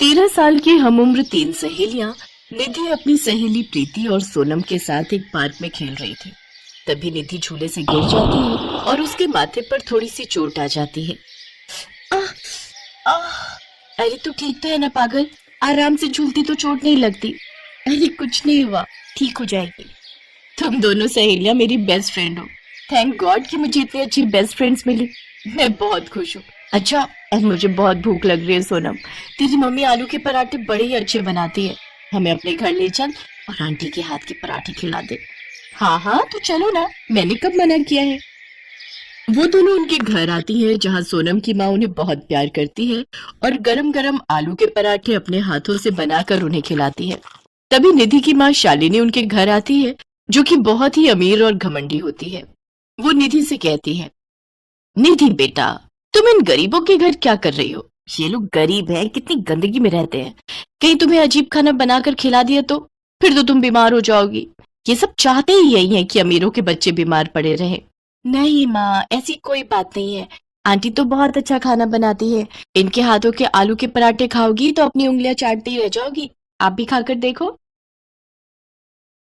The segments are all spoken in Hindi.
तेरह साल की हमउम्र तीन सहेलियां निधि अपनी सहेली प्रीति और सोनम के साथ एक पार्क में खेल रही थी। तभी निधि झूले से गिर जाती है और उसके माथे पर थोड़ी सी चोट आ जाती है। आह, आह, अरे तू ठीक तो है ना पागल? आराम से झूलती तो चोट नहीं लगती। अरे कुछ नहीं हुआ, ठीक हो जाएगी। तुम दोनों सहेलियां मेरी बेस्ट फ्रेंड हो। थैंक गॉड कि मुझे इतनी अच्छी बेस्ट फ्रेंड्स मिली। मैं बहुत खुश हूँ। अच्छा, अब मुझे बहुत भूख लग रही है सोनम। तेरी मम्मी आलू के पराठे बड़े ही अच्छे बनाती है। हमें अपने घर ले चल और आंटी के हाथ के पराठे खिला दे। हाँ हाँ तो चलो ना, मैंने कब मना किया है। वो दोनों उनके घर आती हैं जहाँ सोनम की माँ उन्हें बहुत प्यार करती है और गरम गरम आलू के पराठे अपने हाथों से बनाकर उन्हें खिलाती है। तभी निधि की माँ शालिनी उनके घर आती है, जो कि बहुत ही अमीर और घमंडी होती है। वो निधि से कहती है, निधि बेटा, तुम इन गरीबों के घर क्या कर रही हो? ये लोग गरीब हैं, कितनी गंदगी में रहते हैं। कहीं तुम्हें अजीब खाना बनाकर खिला दिया तो फिर तो तुम बीमार हो जाओगी। ये सब चाहते ही यही है कि अमीरों के बच्चे बीमार पड़े रहें। नहीं माँ, ऐसी कोई बात नहीं है। आंटी तो बहुत अच्छा खाना बनाती है। इनके हाथों के आलू के पराठे खाओगी तो अपनी उंगलियां चाटती रह जाओगी। आप भी खाकर देखो।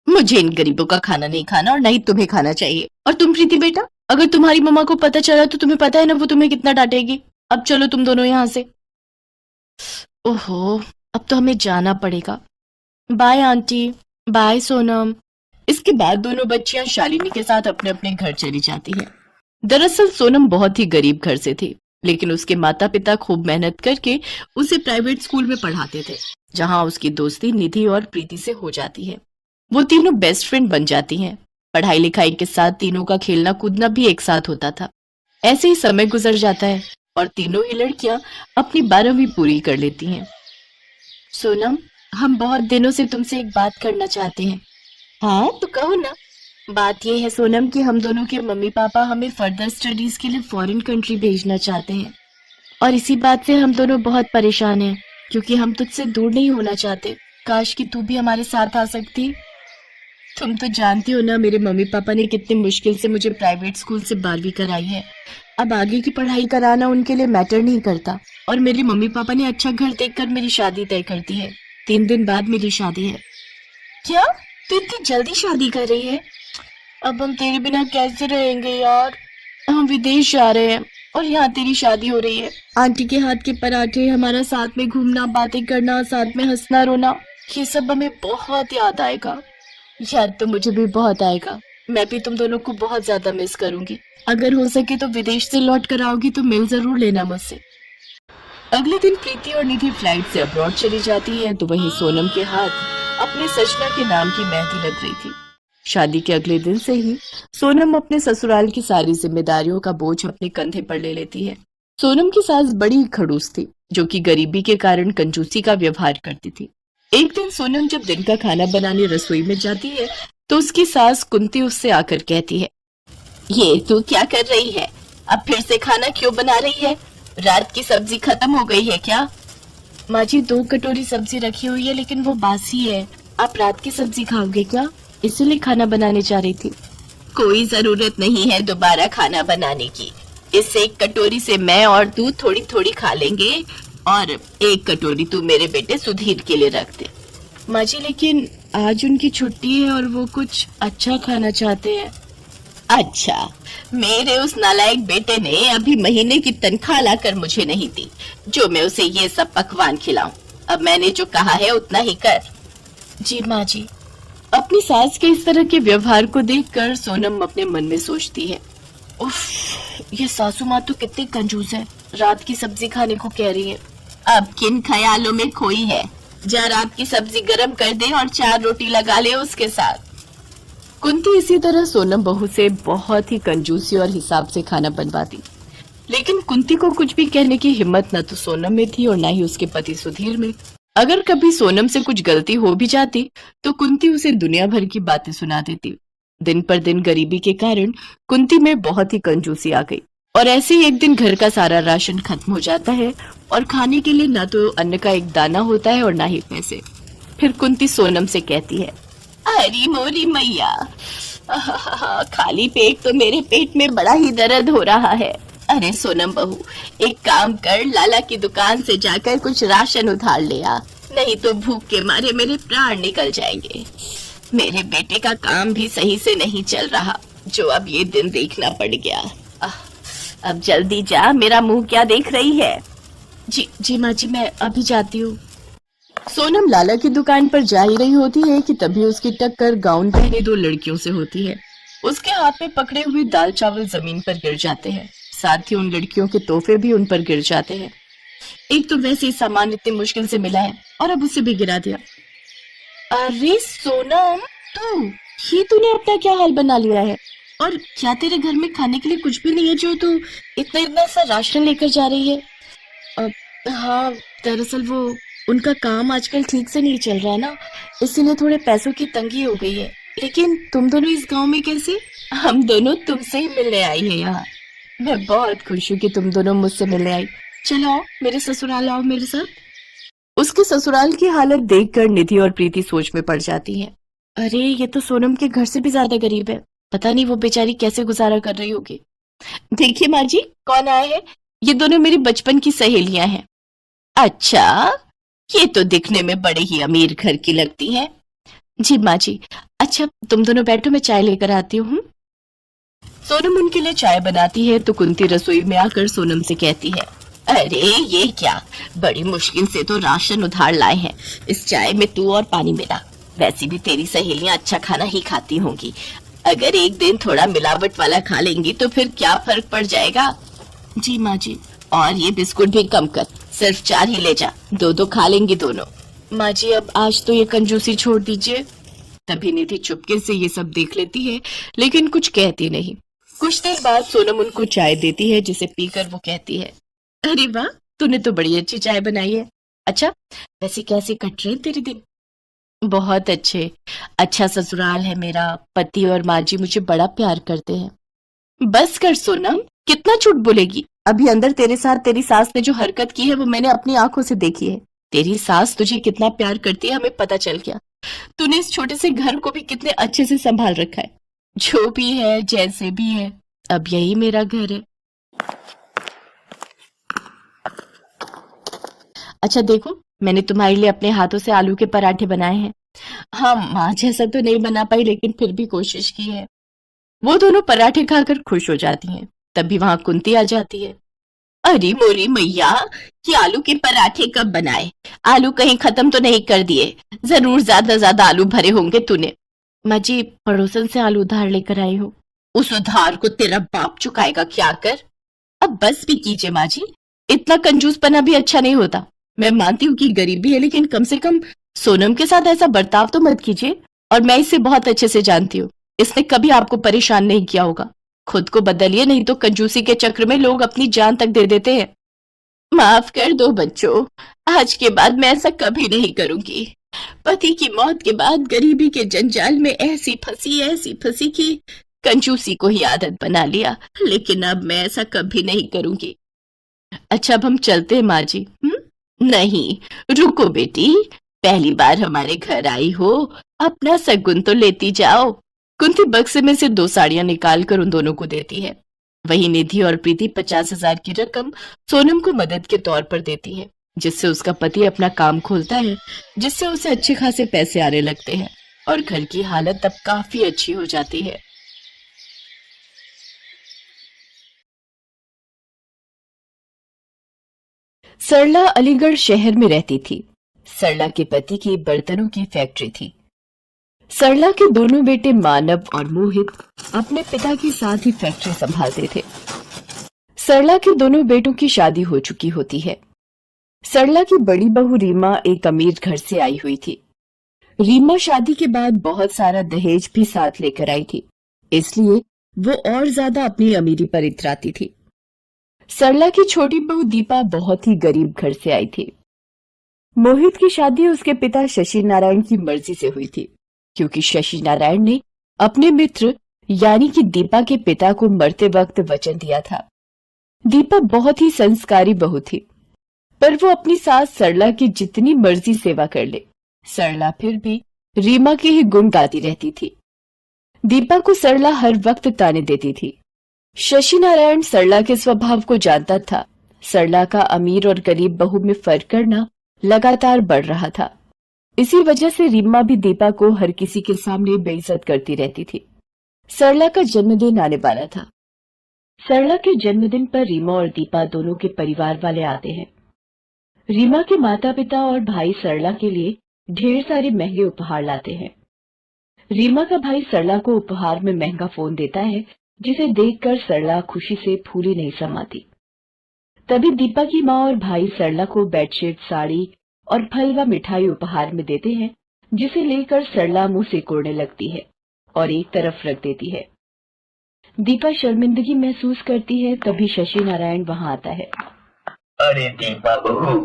मुझे इन गरीबों का खाना नहीं खाना और नहीं तुम्हें खाना चाहिए। और तुम प्रीति बेटा, अगर तुम्हारी मम्मा को पता चला तो तुम्हें पता है ना वो तुम्हें कितना डांटेगी। अब चलो तुम दोनों यहाँ से। ओहो, अब तो हमें जाना पड़ेगा। Bye aunty, bye Sonam. इसके बाद दोनों बच्चियां शालिनी के साथ अपने अपने घर चली जाती हैं। दरअसल सोनम बहुत ही गरीब घर से थी, लेकिन उसके माता पिता खूब मेहनत करके उसे प्राइवेट स्कूल में पढ़ाते थे, जहां उसकी दोस्ती निधि और प्रीति से हो जाती है। वो तीनों बेस्ट फ्रेंड बन जाती हैं। पढ़ाई लिखाई के साथ तीनों का खेलना कूदना भी एक साथ होता था। ऐसे ही समय गुजर जाता है और तीनों ही लड़कियां अपनी 12वीं पूरी कर लेती हैं। सोनम, हम बहुत दिनों से तुमसे एक बात करना चाहते हैं। हाँ तो कहो ना। बात यह है सोनम कि हम दोनों के मम्मी पापा हमें फर्दर स्टडीज के लिए फॉरेन कंट्री भेजना चाहते हैं और इसी बात से हम दोनों बहुत परेशान हैं, क्योंकि हम तुझसे दूर नहीं होना चाहते। काश कि तू भी हमारे साथ आ सकती। तुम तो जानती हो ना, मेरे मम्मी पापा ने कितनी मुश्किल से मुझे प्राइवेट स्कूल से 12वीं कराई है। अब आगे की पढ़ाई कराना उनके लिए मैटर नहीं करता और मेरे मम्मी पापा ने अच्छा घर देखकर मेरी शादी तय कर दी है। 3 दिन बाद मेरी शादी है। क्या? तू इतनी जल्दी शादी कर रही है? अब हम तेरे बिना कैसे रहेंगे यार। हम विदेश जा रहे हैं और यहाँ तेरी शादी हो रही है। आंटी के हाथ के पराठे, हमारा साथ में घूमना, बातें करना, साथ में हंसना रोना, ये सब हमें बहुत याद आएगा। याद तो मुझे भी बहुत आएगा। मैं भी तुम दोनों को बहुत ज्यादा मिस करूंगी। अगर हो सके तो विदेश से लौट कर आओगी तो मिल जरूर लेना मुझसे। अगले दिन प्रीति और निधि फ्लाइट से अब्रॉड चली जाती है तो वहीं सोनम के हाथ अपने सजना के नाम की मेहंदी लग रही थी। शादी के अगले दिन से ही सोनम अपने ससुराल की सारी जिम्मेदारियों का बोझ अपने कंधे पर ले लेती है। सोनम की सास बड़ी खड़ूस थी, जो कि गरीबी के कारण कंजूसी का व्यवहार करती थी। एक दिन सोनम जब दिन का खाना बनाने रसोई में जाती है तो उसकी सास कुंती उससे आकर कहती है, ये तू क्या कर रही है? अब फिर से खाना क्यों बना रही है? रात की सब्जी खत्म हो गई है क्या? माँ जी, 2 कटोरी सब्जी रखी हुई है लेकिन वो बासी है। आप रात की सब्जी खाओगे क्या? इसीलिए खाना बनाने जा रही थी। कोई जरूरत नहीं है दोबारा खाना बनाने की। इस 1 कटोरी से मैं और तू थोड़ी थोड़ी खा लेंगे और 1 कटोरी तू मेरे बेटे सुधीर के लिए रख दे। माँ जी, लेकिन आज उनकी छुट्टी है और वो कुछ अच्छा खाना चाहते हैं। अच्छा, मेरे उस नालायक बेटे ने अभी महीने की तनख्वाह लाकर मुझे नहीं दी जो मैं उसे ये सब पकवान खिलाऊं। अब मैंने जो कहा है उतना ही कर। जी माँ जी। अपनी सास के इस तरह के व्यवहार को देखकर सोनम अपने मन में सोचती है, उफ, ये सासू माँ तो कितनी कंजूस है, रात की सब्जी खाने को कह रही है। अब किन ख्यालों में खोई है? जा रात की सब्जी गरम कर दे और 4 रोटी लगा ले उसके साथ। कुंती इसी तरह सोनम बहू से बहुत ही कंजूसी और हिसाब से खाना बनवाती, लेकिन कुंती को कुछ भी कहने की हिम्मत न तो सोनम में थी और न ही उसके पति सुधीर में। अगर कभी सोनम से कुछ गलती हो भी जाती तो कुंती उसे दुनिया भर की बातें सुना देती। दिन पर दिन गरीबी के कारण कुंती में बहुत ही कंजूसी आ गई और ऐसे ही एक दिन घर का सारा राशन खत्म हो जाता है और खाने के लिए न तो अन्न का एक दाना होता है और न ही पैसे। फिर कुंती सोनम से कहती है, अरे मोरी मैया, खाली पेट तो मेरे पेट में बड़ा ही दर्द हो रहा है। अरे सोनम बहू, एक काम कर, लाला की दुकान से जाकर कुछ राशन उधार ले आ, नहीं तो भूख के मारे मेरे प्राण निकल जाएंगे। मेरे बेटे का काम भी सही से नहीं चल रहा, जो अब ये दिन देखना पड़ गया। अब जल्दी जा, मेरा मुंह क्या देख रही है। जी जी माँ जी, मैं अभी जाती हूँ। सोनम लाला की दुकान पर जा ही रही होती है कि तभी उसकी टक्कर गाउन पहने दो लड़कियों से होती है। उसके हाथ में पकड़े हुए दाल चावल जमीन पर गिर जाते हैं, साथ ही उन लड़कियों के तोहफे भी उन पर गिर जाते हैं। एक तो वैसे ही सामान इतनी मुश्किल से मिला है और अब उसे भी गिरा दिया। अरे सोनम, तू ये तूने अपना क्या हाल बना लिया है? और क्या तेरे घर में खाने के लिए कुछ भी नहीं है जो तू इतना इतना सा राशन लेकर जा रही है? हाँ, दरअसल वो उनका काम आजकल ठीक से नहीं चल रहा है ना, इसीलिए थोड़े पैसों की तंगी हो गई है। लेकिन तुम दोनों इस गांव में कैसे? हम दोनों तुमसे ही मिलने आई हैं यहाँ। मैं बहुत खुश हूँ कि तुम दोनों मुझसे मिलने आई। चलो आओ, मेरे ससुराल आओ मेरे साथ। उसके ससुराल की हालत देखकर निधि और प्रीति सोच में पड़ जाती हैं। अरे ये तो सोनम के घर से भी ज्यादा गरीब है, पता नहीं वो बेचारी कैसे गुजारा कर रही होगी। देखिए माँ जी, कौन आए हैं? ये दोनों मेरी बचपन की सहेलियां हैं। अच्छा, ये तो दिखने में बड़े ही अमीर घर की लगती हैं। जी माँ जी। अच्छा तुम दोनों बैठो, मैं चाय लेकर आती हूँ। सोनम उनके लिए चाय बनाती है तो कुंती रसोई में आकर सोनम से कहती है, अरे ये क्या, बड़ी मुश्किल से तो राशन उधार लाए हैं, इस चाय में तू और पानी मिला। वैसे भी तेरी सहेलियां अच्छा खाना ही खाती होंगी, अगर एक दिन थोड़ा मिलावट वाला खा लेंगी तो फिर क्या फर्क पड़ जाएगा। जी माँ जी। और ये बिस्कुट भी कम कर, सिर्फ 4 ही ले जा, 2-2 खा लेंगी दोनों। माँ जी अब आज तो ये कंजूसी छोड़ दीजिए। तभी निधि चुपके से ये सब देख लेती है लेकिन कुछ कहती नहीं। कुछ देर बाद सोनम उनको चाय देती है जिसे पीकर वो कहती है, अरे वाह, तूने तो बड़ी अच्छी चाय बनाई है। अच्छा वैसे कैसे कट रहे तेरे दिन? बहुत अच्छे। अच्छा ससुराल है मेरा, पति और माँ जी मुझे बड़ा प्यार करते हैं। बस कर सोनम, कितना झूठ बोलेगी? अभी अंदर तेरे साथ तेरी सास ने जो हरकत की है वो मैंने अपनी आंखों से देखी है। तेरी सास तुझे कितना प्यार करती है हमें पता चल गया। तूने इस छोटे से घर को भी कितने अच्छे से संभाल रखा है। जो भी है जैसे भी है, अब यही मेरा घर है। अच्छा देखो, मैंने तुम्हारे लिए अपने हाथों से आलू के पराठे बनाए हैं। हाँ माँ जैसा तो नहीं बना पाई लेकिन फिर भी कोशिश की है। वो दोनों पराठे खाकर खुश हो जाती हैं। तभी वहां कुंती आ जाती है। अरे मोरी मैया, ये आलू के पराठे कब बनाए? आलू कहीं खत्म तो नहीं कर दिए? जरूर ज्यादा ज्यादा आलू भरे होंगे तूने। माँ जी पड़ोसन से आलू उधार लेकर आई हूँ। उस उधार को तेरा बाप चुकाएगा क्या कर? अब बस भी कीजिए माँ जी, इतना कंजूसपना भी अच्छा नहीं होता। मैं मानती हूँ कि गरीबी है लेकिन कम से कम सोनम के साथ ऐसा बर्ताव तो मत कीजिए। और मैं इसे बहुत अच्छे से जानती हूँ, इसने कभी आपको परेशान नहीं किया होगा। खुद को बदलिए, नहीं तो कंजूसी के चक्र में लोग अपनी जान तक दे देते हैं। माफ कर दो बच्चों, आज के बाद मैं ऐसा कभी नहीं करूंगी। पति की मौत के बाद गरीबी के जंजाल में ऐसी फंसी कि कंजूसी को ही आदत बना लिया, लेकिन अब मैं ऐसा कभी नहीं करूंगी। अच्छा अब हम चलते हैं माँ जी। नहीं, रुको बेटी, पहली बार हमारे घर आई हो, अपना शगुन तो लेती जाओ। कुंती बक्से में से 2 साड़ियां निकाल कर उन दोनों को देती है। वहीं निधि और प्रीति 50,000 की रकम सोनम को मदद के तौर पर देती है, जिससे उसका पति अपना काम खोलता है, जिससे उसे अच्छे खासे पैसे आने लगते हैं और घर की हालत अब काफी अच्छी हो जाती है। सरला अलीगढ़ शहर में रहती थी। सरला के पति की बर्तनों की फैक्ट्री थी। सरला के दोनों बेटे मानव और मोहित अपने पिता के साथ ही फैक्ट्री संभालते थे। सरला के दोनों बेटों की शादी हो चुकी होती है। सरला की बड़ी बहू रीमा एक अमीर घर से आई हुई थी। रीमा शादी के बाद बहुत सारा दहेज भी साथ लेकर आई थी, इसलिए वो और ज्यादा अपनी अमीरी पर इतराती थी। सरला की छोटी बहू दीपा बहुत ही गरीब घर से आई थी। मोहित की शादी उसके पिता शशि नारायण की मर्जी से हुई थी, क्योंकि शशि नारायण ने अपने मित्र यानी कि दीपा के पिता को मरते वक्त वचन दिया था। दीपा बहुत ही संस्कारी बहू थी, पर वो अपनी सास सरला की जितनी मर्जी सेवा कर ले, सरला फिर भी रीमा के ही गुण गाती रहती थी। दीपा को सरला हर वक्त ताने देती थी। शशि नारायण सरला के स्वभाव को जानता था। सरला का अमीर और गरीब बहू में फर्क करना लगातार बढ़ रहा था। इसी वजह से रीमा भी दीपा को हर किसी के सामने बेइज्जत करती रहती थी। सरला का जन्मदिन आने वाला था। सरला के जन्मदिन पर रीमा और दीपा दोनों के परिवार वाले आते हैं। रीमा के माता पिता और भाई सरला के लिए ढेर सारे महंगे उपहार लाते हैं। रीमा का भाई सरला को उपहार में महंगा फोन देता है, जिसे देखकर सरला खुशी से फूली नहीं समाती। तभी दीपा की माँ और भाई सरला को बेडशीट, साड़ी और फल व मिठाई उपहार में देते हैं, जिसे लेकर सरला मुंह सिकोड़ने लगती है और एक तरफ रख देती है। दीपा शर्मिंदगी महसूस करती है। तभी शशि नारायण वहां आता है। अरे दीपा बहू,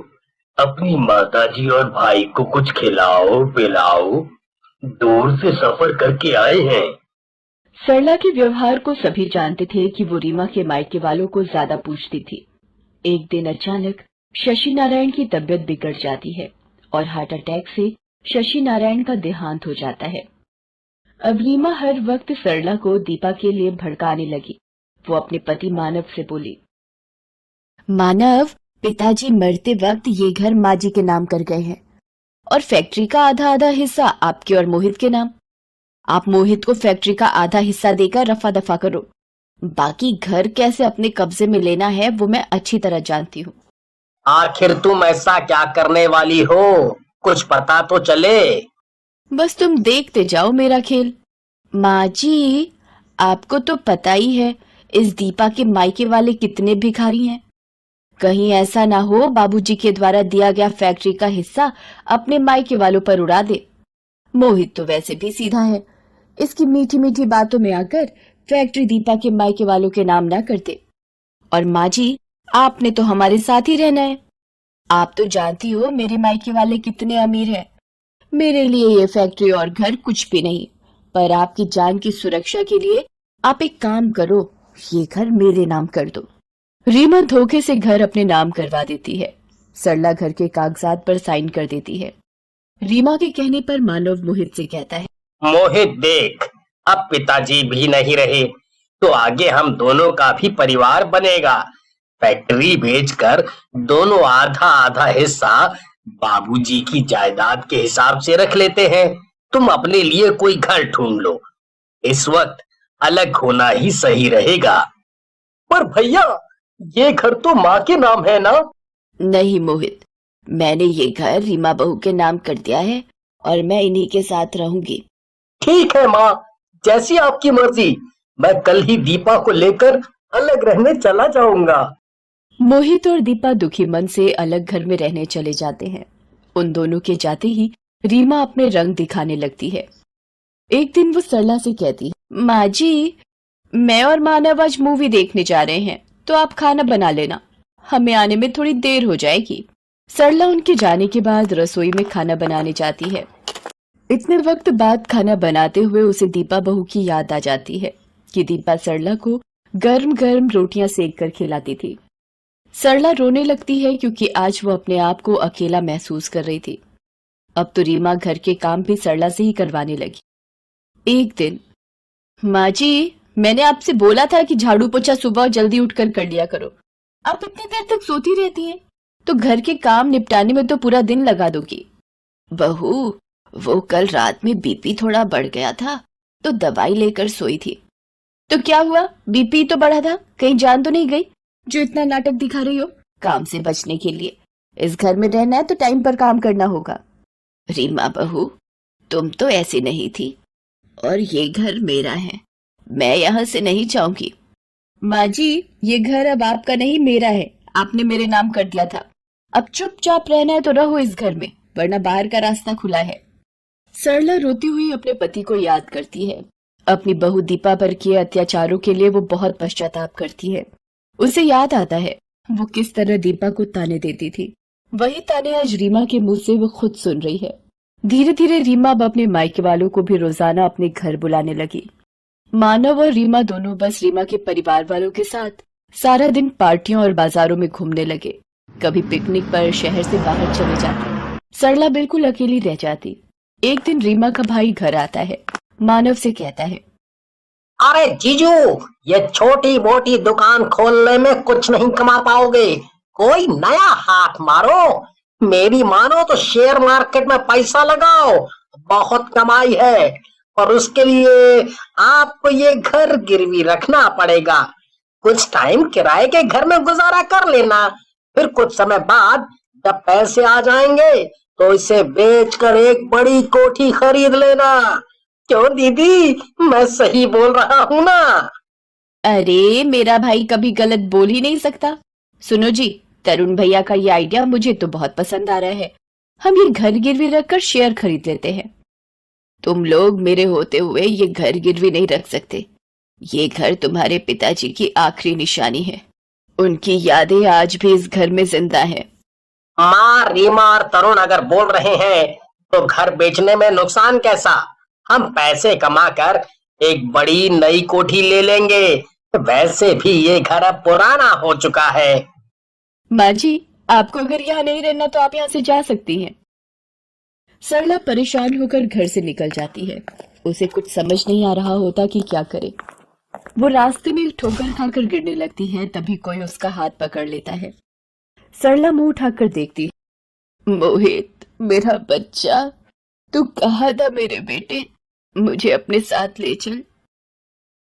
अपनी माताजी और भाई को कुछ खिलाओ पिलाओ, दूर से सफर करके आए हैं। सरला के व्यवहार को सभी जानते थे कि वो रीमा के मायके वालों को ज्यादा पूछती थी। एक दिन अचानक शशि नारायण की तबीयत बिगड़ जाती है और हार्ट अटैक से शशि नारायण का देहांत हो जाता है। अब रीमा हर वक्त सरला को दीपा के लिए भड़काने लगी। वो अपने पति मानव से बोली, मानव, पिताजी मरते वक्त ये घर माँ जी के नाम कर गए हैं और फैक्ट्री का आधा आधा हिस्सा आपके और मोहित के नाम। आप मोहित को फैक्ट्री का आधा हिस्सा देकर रफा दफा करो। बाकी घर कैसे अपने कब्जे में लेना है वो मैं अच्छी तरह जानती हूँ। आखिर तुम ऐसा क्या करने वाली हो, कुछ पता तो चले। बस तुम देखते जाओ मेरा खेल। माँ जी, आपको तो पता ही है इस दीपा के मायके वाले कितने भिखारी हैं। कहीं ऐसा ना हो बाबूजी के द्वारा दिया गया फैक्ट्री का हिस्सा अपने मायके वालों पर उड़ा दे। मोहित तो वैसे भी सीधा है, इसकी मीठी मीठी बातों में आकर फैक्ट्री दीपा के मायके वालों के नाम ना करते। और माँ जी, आपने तो हमारे साथ ही रहना है। आप तो जानती हो मेरे मायके वाले कितने अमीर हैं। मेरे लिए ये फैक्ट्री और घर कुछ भी नहीं, पर आपकी जान की सुरक्षा के लिए आप एक काम करो, ये घर मेरे नाम कर दो। रीमा धोखे से घर अपने नाम करवा देती है। सरला घर के कागजात पर साइन कर देती है। रीमा के कहने पर मानव मोहित से कहता है, मोहित देख, अब पिताजी भी नहीं रहे तो आगे हम दोनों का भी परिवार बनेगा। फैक्ट्री बेचकर दोनों आधा आधा हिस्सा बाबूजी की जायदाद के हिसाब से रख लेते हैं। तुम अपने लिए कोई घर ढूंढ लो, इस वक्त अलग होना ही सही रहेगा। पर भैया, ये घर तो माँ के नाम है ना? नहीं मोहित, मैंने ये घर रीमा बहू के नाम कर दिया है और मैं इन्हीं के साथ रहूंगी। ठीक है माँ, जैसी आपकी मर्जी। मैं कल ही दीपा को लेकर अलग रहने चला जाऊंगा। मोहित और दीपा दुखी मन से अलग घर में रहने चले जाते हैं। उन दोनों के जाते ही रीमा अपने रंग दिखाने लगती है। एक दिन वो सरला से कहती है, माँ जी, मैं और मानव आज मूवी देखने जा रहे हैं, तो आप खाना बना लेना, हमें आने में थोड़ी देर हो जाएगी। सरला उनके जाने के बाद रसोई में खाना बनाने जाती है। इतने वक्त बाद खाना बनाते हुए उसे दीपा बहू की याद आ जाती है कि दीपा सरला को गर्म गर्म रोटियां सेक कर खिलाती थी। सरला रोने लगती है क्योंकि आज वो अपने आप को अकेला महसूस कर रही थी। अब तो रीमा घर के काम भी सरला से ही करवाने लगी। एक दिन, माँ जी, मैंने आपसे बोला था कि झाड़ू पोछा सुबह जल्दी उठकर कर लिया करो। आप इतनी देर तक सोती रहती हैं, तो घर के काम निपटाने में तो पूरा दिन लगा दोगी। बहू, वो कल रात में बीपी थोड़ा बढ़ गया था, तो दवाई लेकर सोई थी। तो क्या हुआ? बीपी तो बढ़ा था, कहीं जान तो नहीं गई जो इतना नाटक दिखा रही हो? काम से बचने के लिए इस घर में रहना है तो टाइम पर काम करना होगा। रीमा बहू, तुम तो ऐसी नहीं थी, और ये घर मेरा है, मैं यहाँ से नहीं जाऊंगी। माँ जी, ये घर अब आपका नहीं मेरा है, आपने मेरे नाम कर दिया था। अब चुपचाप रहना है तो रहो इस घर में, वरना बाहर का रास्ता खुला है। सरला रोती हुई अपने पति को याद करती है। अपनी बहू दीपा पर किए अत्याचारों के लिए वो बहुत पश्चाताप करती है। उसे याद आता है वो किस तरह दीपा को ताने देती थी। वही ताने आज रीमा के मुंह से वो खुद सुन रही है। धीरे धीरे रीमा अब अपने मायके वालों को भी रोजाना अपने घर बुलाने लगी। मानव और रीमा दोनों बस रीमा के परिवार वालों के साथ सारा दिन पार्टियों और बाजारों में घूमने लगे। कभी पिकनिक पर शहर से बाहर चले जाते। सरला बिल्कुल अकेली रह जाती। एक दिन रीमा का भाई घर आता है। मानव से कहता है, अरे जीजू, ये छोटी मोटी दुकान खोलने में कुछ नहीं कमा पाओगे, कोई नया हाथ मारो। मेरी मानो तो शेयर मार्केट में पैसा लगाओ, बहुत कमाई है। और उसके लिए आपको ये घर गिरवी रखना पड़ेगा। कुछ टाइम किराए के घर में गुजारा कर लेना, फिर कुछ समय बाद जब पैसे आ जाएंगे तो इसे बेचकर एक बड़ी कोठी खरीद लेना। क्यों दीदी, मैं सही बोल रहा हूँ ना? अरे मेरा भाई कभी गलत बोल ही नहीं सकता। सुनो जी, तरुण भैया का ये आइडिया मुझे तो बहुत पसंद आ रहा है। हम ये घर गिरवी रखकर शेयर खरीद लेते हैं। तुम लोग मेरे होते हुए ये घर गिरवी नहीं रख सकते। ये घर तुम्हारे पिताजी की आखिरी निशानी है। उनकी यादें आज भी इस घर में जिंदा हैं। माँ, रीमा और तरुण अगर बोल रहे हैं तो घर बेचने में नुकसान कैसा? हम पैसे कमाकर एक बड़ी नई कोठी ले लेंगे। वैसे भी ये घर अब पुराना हो चुका है। माँ जी, आपको अगर यहाँ नहीं रहना तो आप यहाँ से जा सकती हैं। सरला परेशान होकर घर से निकल जाती है। उसे कुछ समझ नहीं आ रहा होता कि क्या करे। वो रास्ते में एक ठोकर खाकर गिरने लगती है, तभी कोई उसका हाथ पकड़ लेता है। सरला मुंह उठाकर देखती है। मोहित, मेरा बच्चा, तू कहाँ था मेरे बेटे? मुझे अपने साथ ले चल।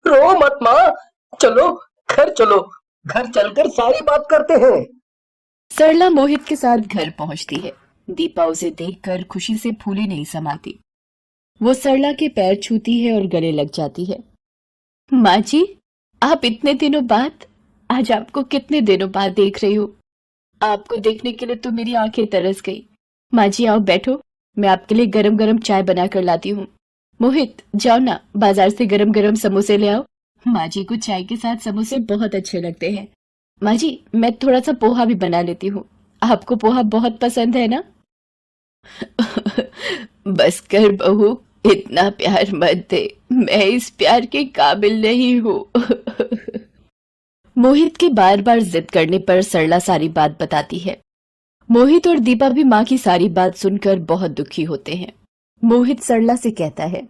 रो मत माँ, चलो घर चलो, घर चलकर सारी बात करते हैं। सरला मोहित के साथ घर पहुंचती है। दीपा उसे देखकर खुशी से फूले नहीं समाती। वो सरला के पैर छूती है और गले लग जाती है। माँ जी, आप इतने दिनों बाद, आज आपको कितने दिनों बाद देख रही हूँ। आपको देखने के लिए तो मेरी आंखें तरस गई। माँ जी आओ बैठो, मैं आपके लिए गरम गरम चाय बना कर लाती हूँ। मोहित जाओ ना, बाजार से गरम गरम समोसे ले आओ। माँ जी को चाय के साथ समोसे बहुत अच्छे लगते हैं। माँ जी, मैं थोड़ा सा पोहा भी बना लेती हूँ। आपको पोहा बहुत पसंद है ना? बस कर बहू, इतना प्यार मत दे, मैं इस प्यार के काबिल नहीं हूँ। मोहित के बार बार जिद करने पर सरला सारी बात बताती है। मोहित और दीपा भी माँ की सारी बात सुनकर बहुत दुखी होते हैं। मोहित सरला से कहता है,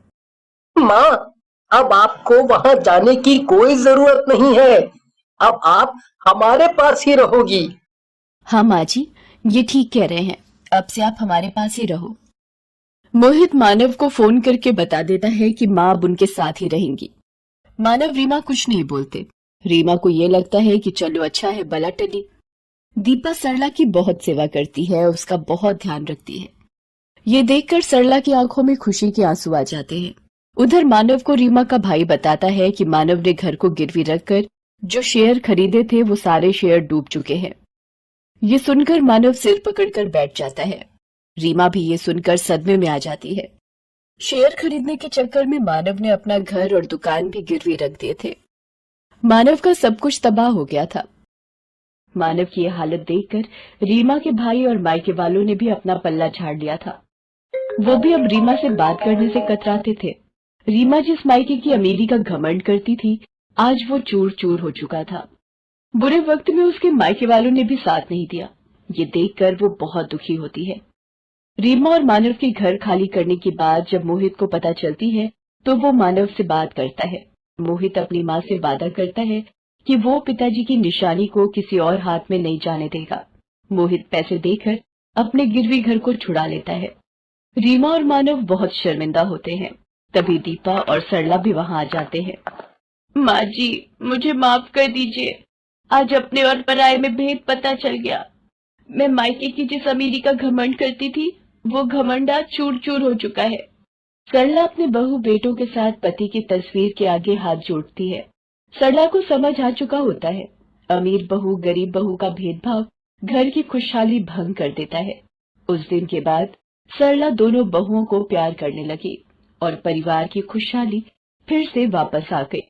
माँ, अब आपको वहां जाने की कोई जरूरत नहीं है। अब आप हमारे पास ही रहोगी। हाँ माँ जी, ये ठीक कह रहे हैं, अब से आप हमारे पास ही रहो। मोहित मानव को फोन करके बता देता है कि माँ अब उनके साथ ही रहेंगी। मानव रीमा कुछ नहीं बोलते। रीमा को ये लगता है कि चलो अच्छा है, बला टली। दीपा सरला की बहुत सेवा करती है, उसका बहुत ध्यान रखती है। ये देखकर सरला की आंखों में खुशी के आंसू आ जाते हैं। उधर मानव को रीमा का भाई बताता है कि मानव ने घर को गिरवी रखकर जो शेयर खरीदे थे वो सारे शेयर डूब चुके हैं। ये सुनकर मानव सिर पकड़कर बैठ जाता है। रीमा भी ये सुनकर सदमे में आ जाती है। शेयर खरीदने के चक्कर में मानव ने अपना घर और दुकान भी गिरवी रख दिए थे। मानव का सब कुछ तबाह हो गया था। मानव की यह हालत देखकर रीमा के भाई और मायके वालों ने भी अपना पल्ला झाड़ लिया था। वो भी अब रीमा से बात करने से कतराते थे। रीमा जिस मायके की अमीरी का घमंड करती थी, आज वो चूर चूर हो चुका था। बुरे वक्त में उसके मायके वालों ने भी साथ नहीं दिया। ये देखकर वो बहुत दुखी होती है। रीमा और मानव के घर खाली करने की बात जब मोहित को पता चलती है तो वो मानव से बात करता है। मोहित अपनी माँ से वादा करता है कि वो पिताजी की निशानी को किसी और हाथ में नहीं जाने देगा। मोहित पैसे देकर अपने गिरवी घर को छुड़ा लेता है। रीमा और मानव बहुत शर्मिंदा होते हैं। तभी दीपा और सरला भी वहां आ जाते हैं। माँ जी, मुझे माफ कर दीजिए। आज अपने और पराये में भेद पता चल गया। मैं मायके की जिस अमीरी का घमंड करती थी, वो घमंड आज चूर चूर हो चुका है। सरला अपने बहू बेटों के साथ पति की तस्वीर के आगे हाथ जोड़ती है। सरला को समझ आ चुका होता है, अमीर बहू गरीब बहू का भेदभाव घर की खुशहाली भंग कर देता है। उस दिन के बाद सरला दोनों बहुओं को प्यार करने लगी और परिवार की खुशहाली फिर से वापस आ गई।